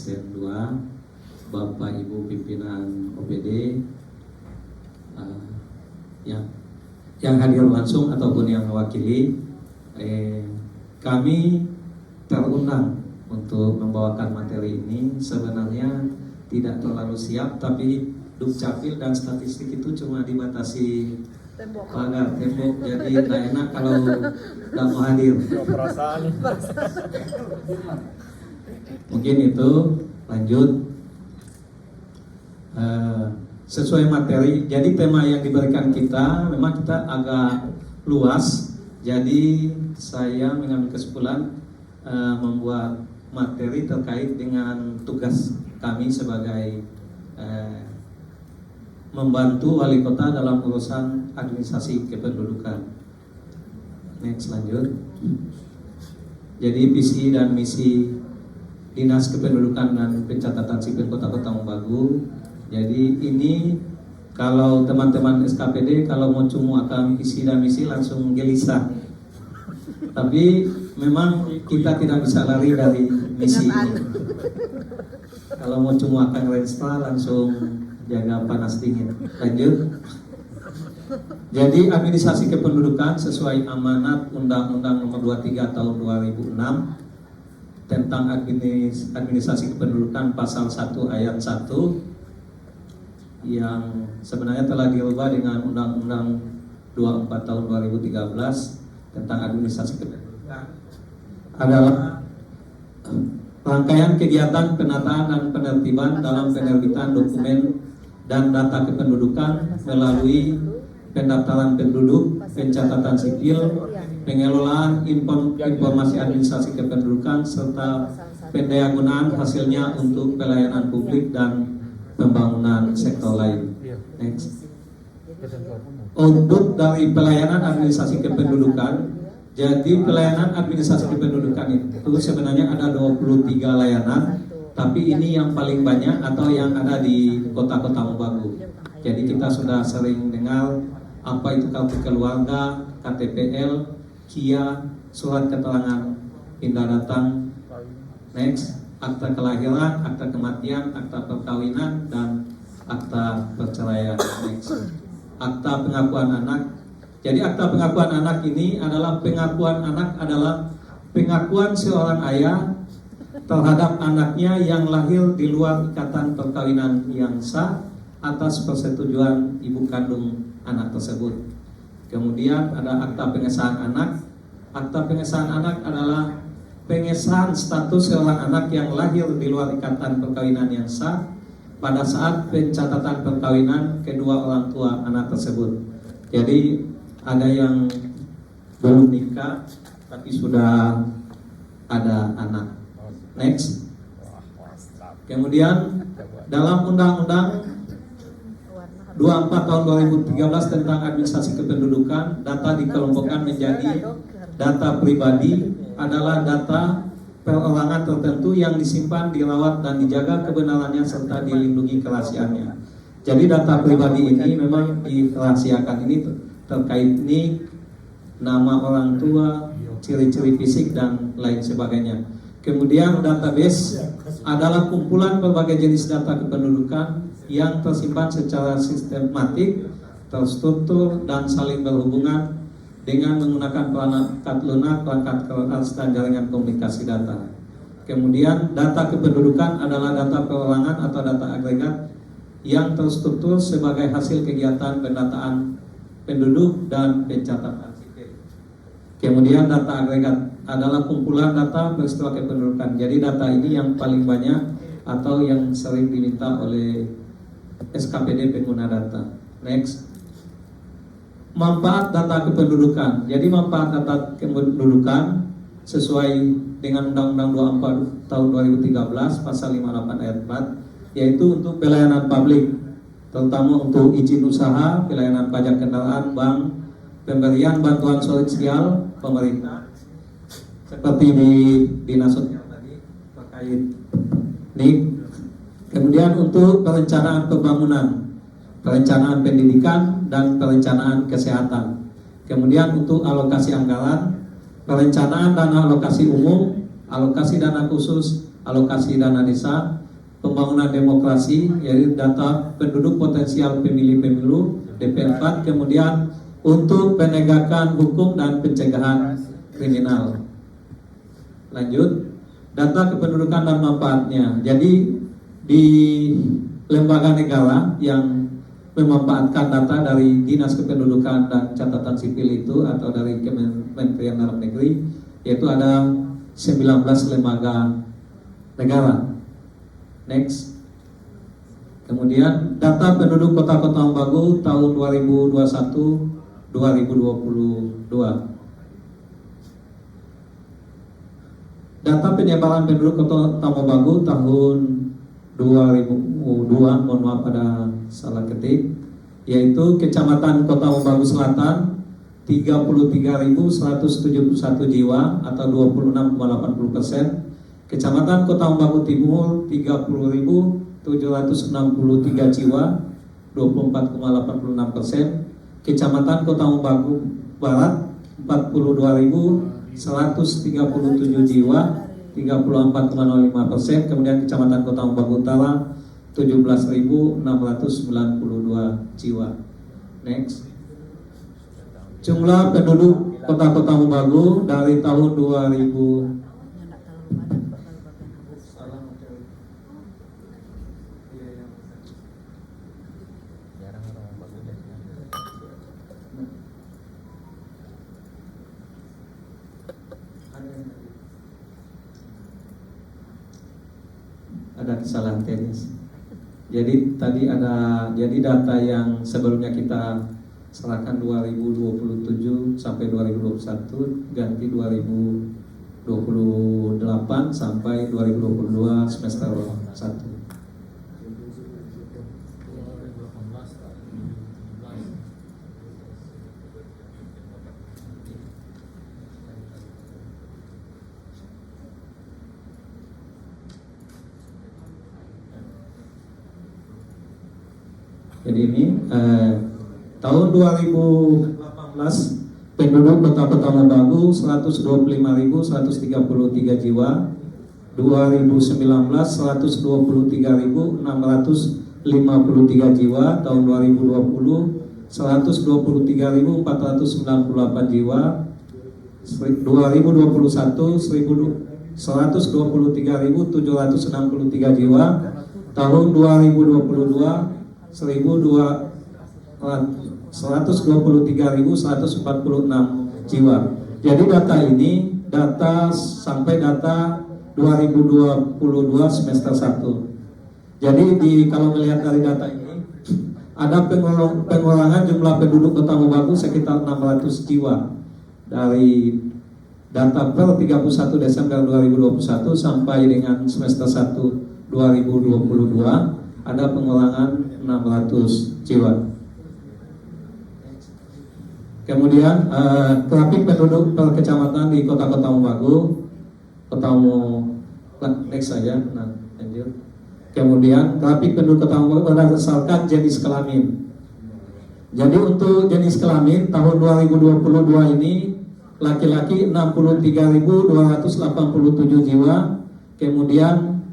Sen 2, Bapak Ibu pimpinan OPD, yang hadir langsung ataupun yang mewakili, kami terundang untuk membawakan materi ini. Sebenarnya tidak terlalu siap, tapi Dukcapil dan statistik itu cuma dibatasi pagar tembok, jadi tidak enak kalau tidak mau hadir. Mungkin itu lanjut. Sesuai materi, jadi tema yang diberikan kita memang kita agak luas, jadi saya mengambil kesimpulan membuat materi terkait dengan tugas kami sebagai membantu wali kota dalam urusan administrasi kependudukan. Next, lanjut. Jadi visi dan misi Dinas Kependudukan dan Pencatatan Sipil Kota Temanggung. Jadi ini kalau teman-teman SKPD kalau mau cumuakan visi dan misi langsung gelisah. Tapi memang kita tidak bisa lari dari misi ini. Kalau mau cumuakan renstra langsung jaga panas dingin. Lanjut. Jadi administrasi kependudukan sesuai amanat Undang-Undang Nomor 23 Tahun 2006 tentang administrasi kependudukan pasal 1 ayat 1 yang sebenarnya telah dirubah dengan Undang-Undang 24 Tahun 2013 tentang administrasi kependudukan adalah rangkaian kegiatan penataan dan penertiban dalam penerbitan dokumen dan data kependudukan melalui pendaftaran penduduk, pencatatan sipil, pengelolaan informasi administrasi kependudukan, serta pendayagunaan hasilnya untuk pelayanan publik dan pembangunan sektor lain. Next. Untuk dari pelayanan administrasi kependudukan, jadi pelayanan administrasi kependudukan itu sebenarnya ada 23 layanan, tapi ini yang paling banyak atau yang ada di kota-kota Temanggung. Jadi kita sudah sering dengar apa itu kartu keluarga, KTPL, KIA, surat keterangan pindah datang, next, akta kelahiran, akta kematian, akta perkawinan, dan akta perceraian. Next, akta pengakuan anak. Jadi akta pengakuan anak ini adalah pengakuan anak adalah pengakuan seorang ayah terhadap anaknya yang lahir di luar ikatan perkawinan yang sah atas persetujuan ibu kandung anak tersebut. Kemudian ada akta pengesahan anak. Akta pengesahan anak adalah pengesahan status seorang anak yang lahir di luar ikatan perkawinan yang sah pada saat pencatatan perkawinan kedua orang tua anak tersebut. Jadi ada yang belum nikah tapi sudah ada anak. Next. Kemudian dalam Undang-Undang 24 tahun 2013 tentang administrasi kependudukan, data dikelompokkan menjadi data pribadi adalah data perorangan tertentu yang disimpan, dirawat, dan dijaga kebenarannya serta dilindungi kerahasiaannya. Jadi data pribadi ini memang dirahasiakan, ini terkait nik, nama orang tua, ciri-ciri fisik, dan lain sebagainya. Kemudian database adalah kumpulan berbagai jenis data kependudukan yang tersimpan secara sistematik, terstruktur, dan saling berhubungan dengan menggunakan perangkat lunak, perangkat keras, dan jaringan komunikasi data. Kemudian data kependudukan adalah data perorangan atau data agregat yang terstruktur sebagai hasil kegiatan pendataan penduduk dan pencatatan sipil. Kemudian data agregat adalah kumpulan data peristiwa kependudukan. Jadi data ini yang paling banyak atau yang sering diminta oleh SKPD pengguna data. Next. Manfaat data kependudukan. Jadi manfaat data kependudukan sesuai dengan Undang-Undang 24 tahun 2013 pasal 58 ayat 4, yaitu untuk pelayanan publik, terutama untuk izin usaha, pelayanan pajak kendaraan, bank, pemberian bantuan sosial pemerintah seperti di dinas sosial tadi terkait NIK. Kemudian untuk perencanaan pembangunan, perencanaan pendidikan, dan perencanaan kesehatan. Kemudian untuk alokasi anggaran, perencanaan dana alokasi umum, alokasi dana khusus, alokasi dana desa, pembangunan demokrasi, yaitu data penduduk potensial pemilih pemilu DP4, kemudian untuk penegakan hukum dan pencegahan kriminal. Lanjut, data kependudukan dan manfaatnya. Jadi di lembaga negara yang memanfaatkan data dari Dinas Kependudukan dan Catatan Sipil itu atau dari Kementerian Dalam Negeri, yaitu ada 19 lembaga negara. Next. Kemudian data penduduk Kota Ambagu tahun 2021-2022. Data penyebaran penduduk Kota Ambagu tahun 2002, mohon maaf ada salah ketik, yaitu Kecamatan Kota Ambagu Selatan 33.171 jiwa atau 26,80%. Kecamatan Kota Ambagu Timur 30.763 jiwa 24,86%. Kecamatan Kota Ambagu Barat 42.137 jiwa 34,05%. Kemudian Kecamatan Kota Ambagu Utara 17.692 jiwa. Next. Jumlah penduduk Kota Ambagu dari tahun 2000 ada kesalahan teknis. Jadi tadi data yang sebelumnya kita serahkan 2027 sampai 2021 ganti 2028 sampai 2022 semester 1. Jadi ini tahun 2018 penduduk Kota Ambagu 125.133 jiwa, 2019 123.653 jiwa, tahun 2020 123.498 jiwa, 2021 123.763 jiwa, tahun 2022 123.146 jiwa. Jadi data ini sampai data 2022 semester 1. Jadi kalau melihat dari data ini ada pengurangan jumlah penduduk Kota Ambagu sekitar 600 jiwa dari data per 31 Desember 2021 sampai dengan semester 1 2022 ada pengurangan 600 jiwa. Kemudian grafik penduduk per kecamatan di kota-kota Ambagu, next saja. Nah, lanjut. Kemudian grafik penduduk Kota Ambagu berdasarkan jenis kelamin. Jadi untuk jenis kelamin tahun 2022 ini laki-laki 63.287 jiwa, kemudian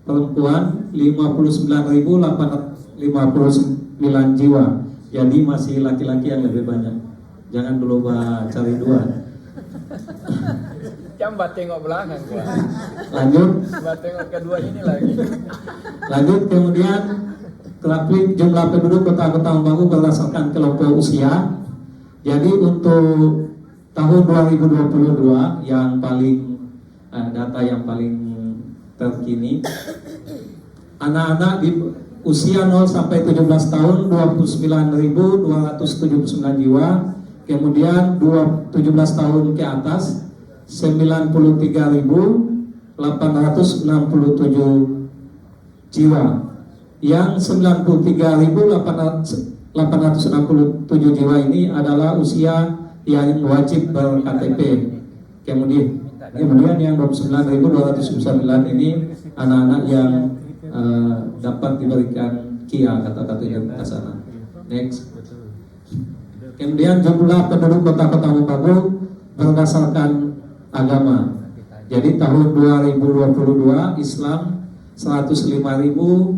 perempuan 59.859 jiwa. Jadi masih laki-laki yang lebih banyak. Jangan dulu cari dua. Coba tengok belakang gua. Lanjut. Coba tengok kedua ini lagi. Lanjut, kemudian grafik jumlah penduduk Kota Ambagu berdasarkan kelompok usia. Jadi untuk tahun 2022 yang paling data yang paling terkini, anak-anak di usia 0 sampai 17 tahun 29.279 jiwa, kemudian 17 tahun ke atas 93.867 jiwa, yang 93.867 jiwa ini adalah usia yang wajib ber-KTP. Kemudian yang 29.209 ini anak-anak yang dapat diberikan KIA, kata-kata identitas anak. Next. Kemudian jumlah penduduk Kota Ambagu berdasarkan agama. Jadi tahun 2022 Islam 105.077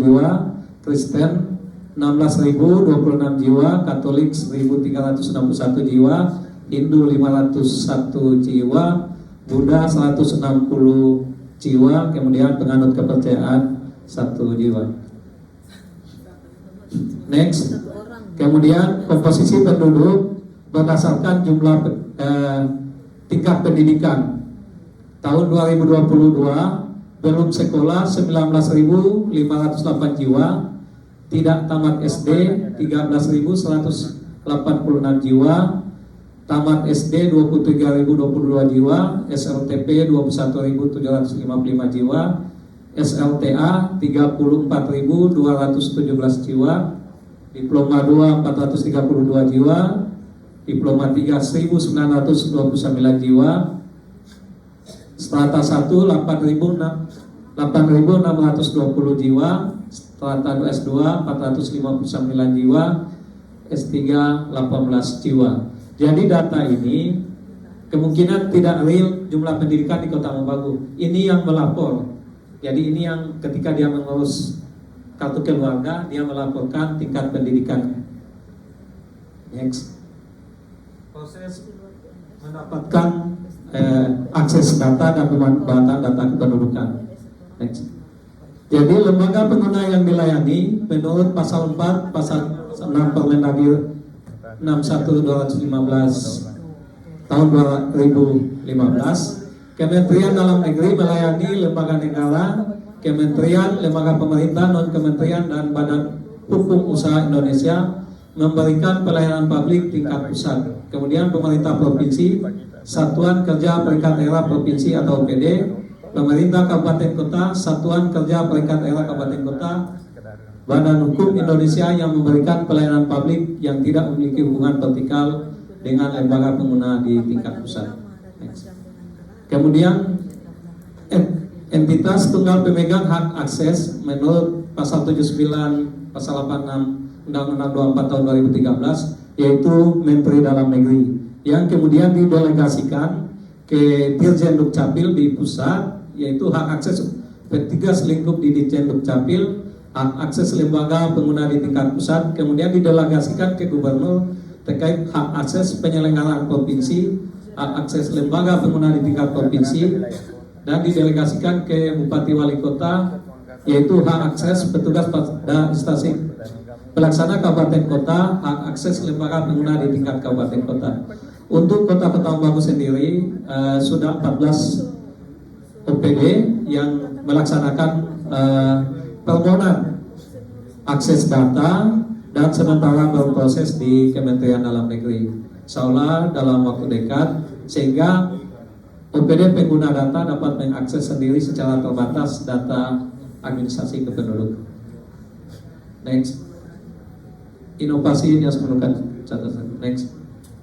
jiwa, Kristen 16.026 jiwa, Katolik 1.361 jiwa, Hindu 501 jiwa, Buddha 160 jiwa, kemudian penganut kepercayaan 1 jiwa. Next. Kemudian komposisi penduduk berdasarkan jumlah tingkat pendidikan. Tahun 2022 belum sekolah 19.508 jiwa, tidak tamat SD 13.186 jiwa, tamat SD 23.022 jiwa, SLTP 21.755 jiwa, SLTA 34.217 jiwa, Diploma 2 432 jiwa, Diploma 3 1.929 jiwa, Strata 1 8.620 jiwa, Strata 2 S2 459 jiwa, S3 18 jiwa. Jadi data ini kemungkinan tidak real jumlah pendidikan di Kota Mobagu. Ini yang melapor. Jadi ini yang ketika dia mengurus kartu keluarga, dia melaporkan tingkat pendidikannya. Next. Proses mendapatkan akses data dan pemanfaatan data kependudukan. Next. Jadi lembaga pengguna yang dilayani menurut pasal 4 pasal 6 Permendagri 61/2015 tahun 2015, Kementerian Dalam Negeri melayani lembaga negara, kementerian, lembaga pemerintah, non-kementerian, dan badan hukum usaha Indonesia memberikan pelayanan publik tingkat pusat. Kemudian pemerintah provinsi, satuan kerja peringkat daerah provinsi atau PD, pemerintah kabupaten kota, satuan kerja peringkat daerah kabupaten kota, badan hukum Indonesia yang memberikan pelayanan publik yang tidak memiliki hubungan vertikal dengan lembaga pengguna di tingkat pusat. Kemudian entitas tunggal pemegang hak akses menurut pasal 79 pasal 86 Undang-Undang 24 tahun 2013, yaitu Menteri Dalam Negeri, yang kemudian didelegasikan ke Dirjen Dukcapil di pusat, yaitu hak akses P3 selingkup di Dirjen Dukcapil, hak akses lembaga pengguna di tingkat pusat, kemudian didelegasikan ke Gubernur terkait hak akses penyelenggaraan provinsi, hak akses lembaga pengguna di tingkat provinsi, dan didelegasikan ke Bupati Wali Kota, yaitu hak akses petugas pada instansi pelaksana kabupaten kota, hak akses lembaga pengguna di tingkat kabupaten kota. Untuk Kota Mobagu sendiri sudah 14 OPD yang melaksanakan permohonan akses data dan sementara berproses di Kementerian Dalam Negeri. Insyaallah dalam waktu dekat, sehingga OPD pengguna data dapat mengakses sendiri secara terbatas data administrasi kependudukan. Next. Inovasi yang memerlukan catatan. Next.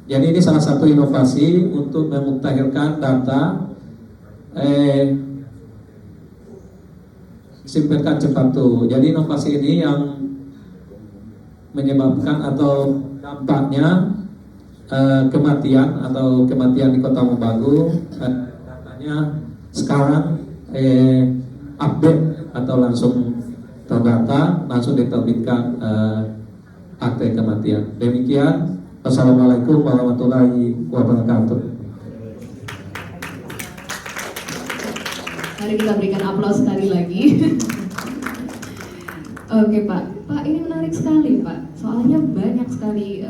Jadi ini salah satu inovasi untuk memutakhirkan data simpelkan cepat tuh. Jadi inovasi ini yang menyebabkan atau dampaknya kematian di Kota Mobagu, datanya sekarang update atau langsung terdata, langsung diterbitkan akte kematian. Demikian, wassalamualaikum warahmatullahi wabarakatuh. Mari kita berikan aplaus sekali lagi. Oke Pak, ini menarik sekali Pak. Soalnya banyak sekali